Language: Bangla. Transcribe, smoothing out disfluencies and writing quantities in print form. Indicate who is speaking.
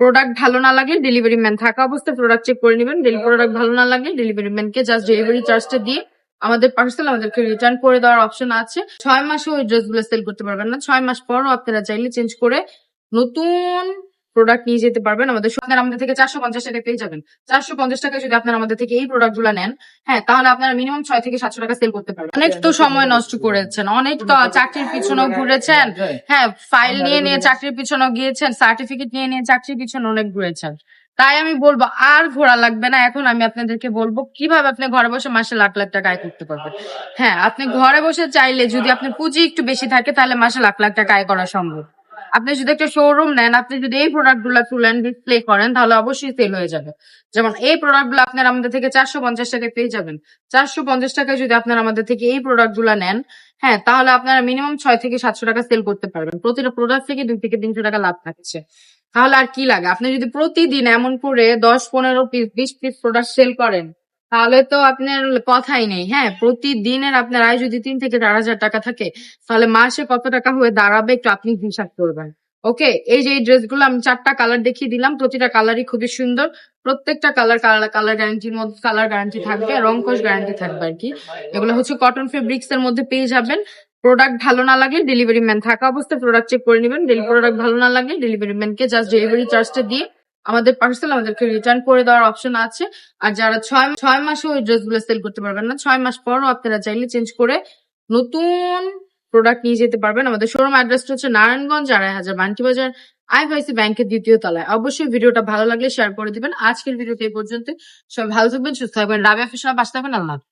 Speaker 1: প্রোডাক্ট ভালো না লাগলে ডেলিভারি ম্যান থাকা অবস্থায় প্রোডাক্ট চেক করে নেবেন। প্রোডাক্ট ভালো না লাগলে ডেলিভারি ম্যানকে জাস্ট ডেলিভারি চার্জটা দিয়ে আমাদের পার্সেল আমাদেরকে রিটার্ন করে দেওয়ার অপশন আছে। 6 মাসও ওই ড্রেসগুলো সেল করতে পারবেন না। 6 মাস পরও আপনারা চাইলে চেঞ্জ করে নতুন প্রোডাক্ট নিয়ে যেতে পারবেন। আমাদের থেকে 450 টাকা পেয়ে যাবেন। 450 টাকা যদি আপনারা আমাদের থেকে এই প্রোডাক্ট গুলা নেন, হ্যাঁ, তাহলে আপনারা মিনিমাম 6 থেকে 700 টাকা সেল করতে পারবেন। অনেক তো সময় নষ্ট করেছেন, অনেক তো চাকরির পিছনেও ঘুরেছেন, হ্যাঁ, ফাইল নিয়ে নিয়ে চাকরির পিছনেও গিয়েছেন, সার্টিফিকেট নিয়ে নিয়ে চাকরির পিছনে অনেক ঘুরেছেন। তাই আমি বলবো আর ঘোরা লাগবে না। এখন আমি আপনাদেরকে বলবো কিভাবে আপনি ঘরে বসে মাসে লাখ লাখ টাকা আয় করতে পারবেন। হ্যাঁ, আপনি ঘরে বসে চাইলে যদি আপনার পুঁজি একটু বেশি থাকে তাহলে মাসে লাখ লাখ টাকা আয় করা সম্ভব। আপনি যদি একটা শোরুম নেন, আপনি যদি এই প্রোডাক্ট গুলা তুলেন ডিসপ্লে করেন তাহলে অবশ্যই সেল হয়ে যাবে। যেমন এই প্রোডাক্ট গুলো আপনারা আমাদের থেকে 450 টাকায় পেয়ে যাবেন। 450 টাকায় যদি আপনারা আমাদের থেকে এই প্রোডাক্ট গুলা নেন, হ্যাঁ, তাহলে আপনারা মিনিমাম 6 থেকে 700 টাকা সেল করতে পারবেন। প্রতিটা প্রোডাক্ট থেকে 2 থেকে 300 টাকা লাভ থাকছে। তাহলে আর কি লাগে? আপনি যদি প্রতিদিন এমন করে 10-15 পিস 20 পিস প্রোডাক্ট সেল করেন তাহলে তো আপনার কথাই নেই। হ্যাঁ, প্রতিদিনের আপনার আয় যদি 3 থেকে 4,000 টাকা থাকে তাহলে মাসে কত টাকা হয়ে দাঁড়াবে একটু আপনি হিসাব করবেন। ওকে, এই যে এই ড্রেসগুলো আমি 4টা কালার দেখিয়ে দিলাম, প্রতিটা কালারই খুবই সুন্দর। প্রত্যেকটা কালার গ্যারান্টির মধ্যে কালার গ্যারান্টি থাকবে, রং কোশ গ্যারান্টি থাকবে আর কি। এগুলো হচ্ছে কটন ফেব্রিক্স এর মধ্যে পেয়ে যাবেন। প্রোডাক্ট ভালো না লাগলে ডেলিভারি ম্যান থাকা অবস্থায় প্রোডাক্ট চেক করে নেবেন। প্রোডাক্ট ভালো না লাগলে ডেলিভারি ম্যানকে জাস্ট ডেলিভারি চার্জটা দিয়ে আমাদের পার্সেল আমাদেরকে রিটার্ন করে দেওয়ার অপশন আছে। আর যারা 6 মাসও ওই ড্রেসগুলো সেল করতে পারবেন না, 6 মাস পরও আপনারা চাইলে চেঞ্জ করে নতুন প্রোডাক্ট নিয়ে যেতে পারবেন। আমাদের শোরুম অ্যাড্রেসটা হচ্ছে নারায়ণগঞ্জ 2.5 বান্টি বাজার, আইএফআইসি ব্যাংকের 2য় তলায়। অবশ্যই ভিডিওটা ভালো লাগলে শেয়ার করে দিবেন। আজকের ভিডিওটা এই পর্যন্ত। সবাই ভালো থাকবেন, সুস্থ থাকবেন, রাবিয়া ফ্যাশনের পাশে থাকবেন। আল্লাহ হাফেজ।